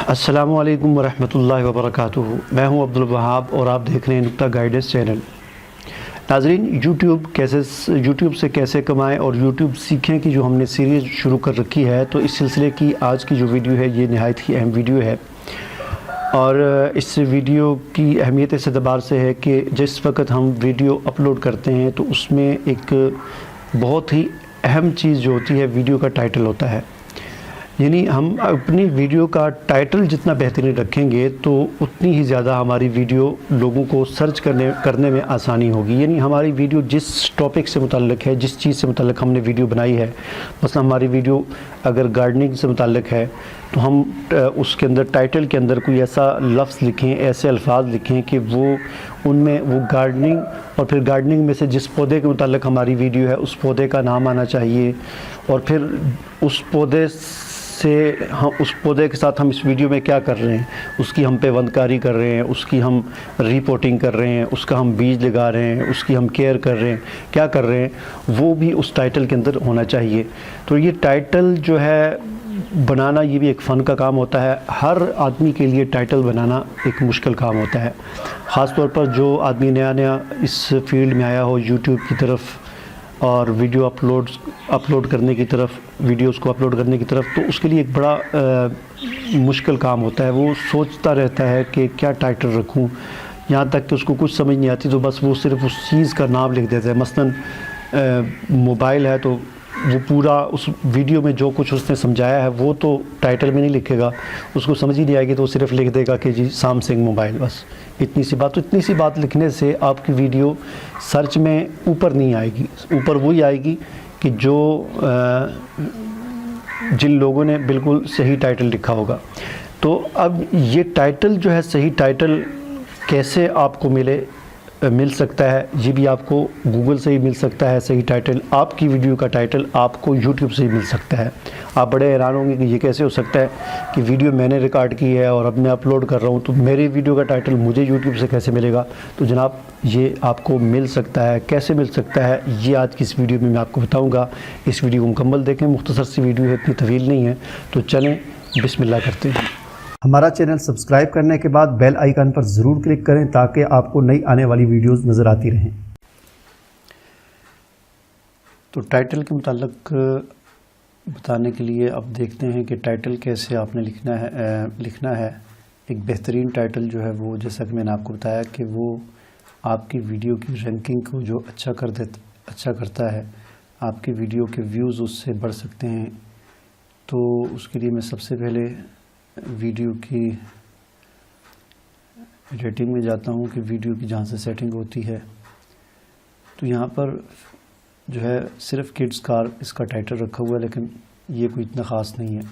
السلام علیکم ورحمۃ اللہ وبرکاتہ۔ میں ہوں عبدالوہاب اور آپ دیکھ رہے ہیں نکتہ گائیڈنس چینل۔ ناظرین، یوٹیوب سے کیسے کمائیں اور یوٹیوب سیکھیں کی جو ہم نے سیریز شروع کر رکھی ہے، تو اس سلسلے کی آج کی جو ویڈیو ہے یہ نہایت ہی اہم ویڈیو ہے، اور اس ویڈیو کی اہمیت اس اعتبار سے ہے کہ جس وقت ہم ویڈیو اپلوڈ کرتے ہیں تو اس میں ایک بہت ہی اہم چیز جو ہوتی ہے ویڈیو کا ٹائٹل ہوتا ہے۔ یعنی ہم اپنی ویڈیو کا ٹائٹل جتنا بہترین رکھیں گے تو اتنی ہی زیادہ ہماری ویڈیو لوگوں کو سرچ کرنے میں آسانی ہوگی۔ یعنی ہماری ویڈیو جس ٹاپک سے متعلق ہے، جس چیز سے متعلق ہم نے ویڈیو بنائی ہے، مثلا ہماری ویڈیو اگر گارڈننگ سے متعلق ہے تو ہم اس کے اندر ٹائٹل کے اندر کوئی ایسا لفظ لکھیں، ایسے الفاظ لکھیں کہ ان میں وہ گارڈننگ اور پھر گارڈننگ میں سے جس پودے کے متعلق ہماری ویڈیو ہے اس پودے کا نام آنا چاہیے، اور پھر اس پودے کے ساتھ ہم اس ویڈیو میں کیا کر رہے ہیں، اس کی ہم پیوند کاری کر رہے ہیں، اس کی ہم ریپورٹنگ کر رہے ہیں، اس کا ہم بیج لگا رہے ہیں، اس کی ہم کیئر کر رہے ہیں، کیا کر رہے ہیں، وہ بھی اس ٹائٹل کے اندر ہونا چاہیے۔ تو یہ ٹائٹل جو ہے بنانا یہ بھی ایک فن کا کام ہوتا ہے۔ ہر آدمی کے لیے ٹائٹل بنانا ایک مشکل کام ہوتا ہے، خاص طور پر جو آدمی نیا اس فیلڈ میں آیا ہو، یوٹیوب کی طرف اور ویڈیو اپلوڈ کرنے کی طرف، ویڈیوز کو اپلوڈ کرنے کی طرف، تو اس کے لیے ایک بڑا مشکل کام ہوتا ہے۔ وہ سوچتا رہتا ہے کہ کیا ٹائٹل رکھوں، یہاں تک کہ اس کو کچھ سمجھ نہیں آتی تو بس وہ صرف اس چیز کا نام لکھ دیتا ہے۔ مثلا موبائل ہے تو وہ پورا اس ویڈیو میں جو کچھ اس نے سمجھایا ہے وہ تو ٹائٹل میں نہیں لکھے گا، اس کو سمجھ ہی نہیں آئے گی تو وہ صرف لکھ دے گا کہ جی سیمسنگ موبائل، بس اتنی سی بات لکھنے سے آپ کی ویڈیو سرچ میں اوپر نہیں آئے گی۔ اوپر وہی آئے گی کہ جن لوگوں نے بالکل صحیح ٹائٹل لکھا ہوگا۔ تو اب یہ ٹائٹل جو ہے، صحیح ٹائٹل کیسے آپ کو مل سکتا ہے، یہ بھی آپ کو گوگل سے ہی مل سکتا ہے۔ صحیح ٹائٹل، آپ کی ویڈیو کا ٹائٹل آپ کو یوٹیوب سے ہی مل سکتا ہے۔ آپ بڑے حیران ہوں گے کہ یہ کیسے ہو سکتا ہے کہ ویڈیو میں نے ریکارڈ کی ہے اور اب میں اپلوڈ کر رہا ہوں تو میری ویڈیو کا ٹائٹل مجھے یوٹیوب سے کیسے ملے گا؟ تو جناب یہ آپ کو مل سکتا ہے۔ کیسے مل سکتا ہے یہ آج کی اس ویڈیو میں آپ کو بتاؤں گا۔ اس ویڈیو کو مکمل دیکھیں، مختصر سی ویڈیو ہے، اتنی طویل نہیں ہے، تو چلیں بسم اللہ کرتے ہیں۔ ہمارا چینل سبسکرائب کرنے کے بعد بیل آئیکن پر ضرور کلک کریں تاکہ آپ کو نئی آنے والی ویڈیوز نظر آتی رہیں۔ تو ٹائٹل کے متعلق بتانے کے لیے اب دیکھتے ہیں کہ ٹائٹل کیسے آپ نے لکھنا ہے۔ ایک بہترین ٹائٹل جو ہے وہ، جیسا کہ میں نے آپ کو بتایا کہ وہ آپ کی ویڈیو کی رینکنگ کو جو اچھا کرتا ہے، آپ کی ویڈیو کے ویوز اس سے بڑھ سکتے ہیں۔ تو اس کے لیے میں سب سے پہلے ویڈیو کی ریٹنگ میں جاتا ہوں کہ ویڈیو کی جہاں سے سیٹنگ ہوتی ہے، تو یہاں پر جو ہے صرف کڈز کار اس کا ٹائٹل رکھا ہوا ہے، لیکن یہ کوئی اتنا خاص نہیں ہے۔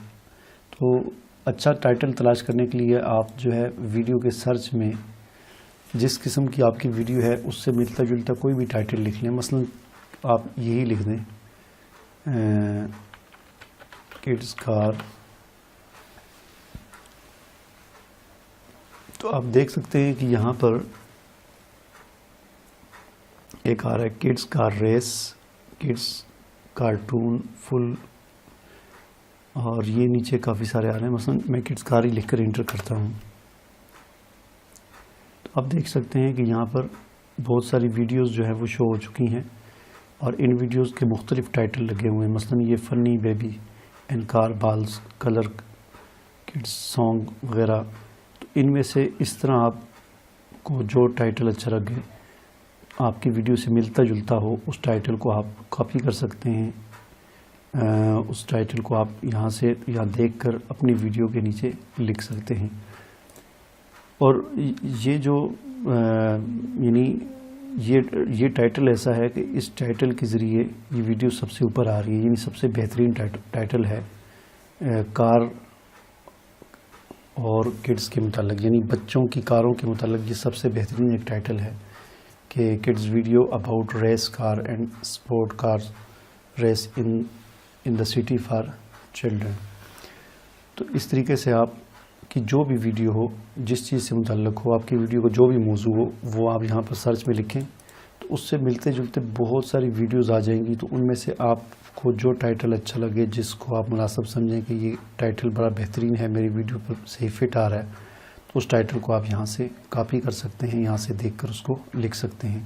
تو اچھا ٹائٹل تلاش کرنے کے لیے آپ جو ہے ویڈیو کے سرچ میں جس قسم کی آپ کی ویڈیو ہے اس سے ملتا جلتا کوئی بھی ٹائٹل لکھ لیں۔ مثلا آپ یہی لکھ دیں کڈز کار، تو آپ دیکھ سکتے ہیں کہ یہاں پر ایک آ رہا ہے کڈز کار ریس، کڈز کارٹون فل، اور یہ نیچے کافی سارے آ رہے ہیں۔ مثلا میں کڈز کار ہی لکھ کر انٹر کرتا ہوں، تو آپ دیکھ سکتے ہیں کہ یہاں پر بہت ساری ویڈیوز جو ہے وہ شو ہو چکی ہیں، اور ان ویڈیوز کے مختلف ٹائٹل لگے ہوئے ہیں۔ مثلا یہ فنی baby and car balls colour kids song وغیرہ۔ تو ان میں سے اس طرح آپ کو جو ٹائٹل اچھا لگے، آپ کی ویڈیو سے ملتا جلتا ہو، اس ٹائٹل کو آپ کاپی کر سکتے ہیں۔ اس ٹائٹل کو آپ یہاں دیکھ کر اپنی ویڈیو کے نیچے لکھ سکتے ہیں۔ اور یہ جو یعنی یہ ٹائٹل ایسا ہے کہ اس ٹائٹل کے ذریعے یہ ویڈیو سب سے اوپر آ رہی ہے، یعنی سب سے بہترین ٹائٹل ہے کار اور کڈز کے متعلق، یعنی بچوں کی کاروں کے متعلق یہ سب سے بہترین ایک ٹائٹل ہے کہ kids video about race car and sport car race in the city for children. تو اس طریقے سے آپ کی جو بھی ویڈیو ہو، جس چیز سے متعلق ہو، آپ کی ویڈیو کا جو بھی موضوع ہو، وہ آپ یہاں پر سرچ میں لکھیں تو اس سے ملتے جلتے بہت ساری ویڈیوز آ جائیں گی، تو ان میں سے آپ کو جو ٹائٹل اچھا لگے، جس کو آپ مناسب سمجھیں کہ یہ ٹائٹل بڑا بہترین ہے، میری ویڈیو پر صحیح فٹ آ رہا ہے، تو اس ٹائٹل کو آپ یہاں سے کاپی کر سکتے ہیں، یہاں سے دیکھ کر اس کو لکھ سکتے ہیں۔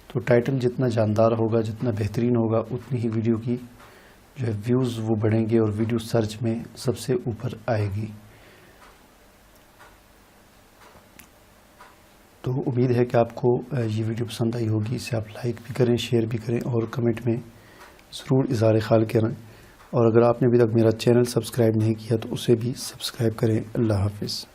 تو ٹائٹل جتنا جاندار ہوگا، جتنا بہترین ہوگا، اتنی ہی ویڈیو کی جو ہے ویوز وہ بڑھیں گے اور ویڈیو سرچ میں سب سے اوپر آئے گی۔ تو امید ہے کہ آپ کو یہ ویڈیو پسند آئی ہوگی، اسے آپ لائک بھی کریں، شیئر بھی کریں اور کمنٹ میں ضرور اظہار خیال کریں، اور اگر آپ نے ابھی تک میرا چینل سبسکرائب نہیں کیا تو اسے بھی سبسکرائب کریں۔ اللہ حافظ۔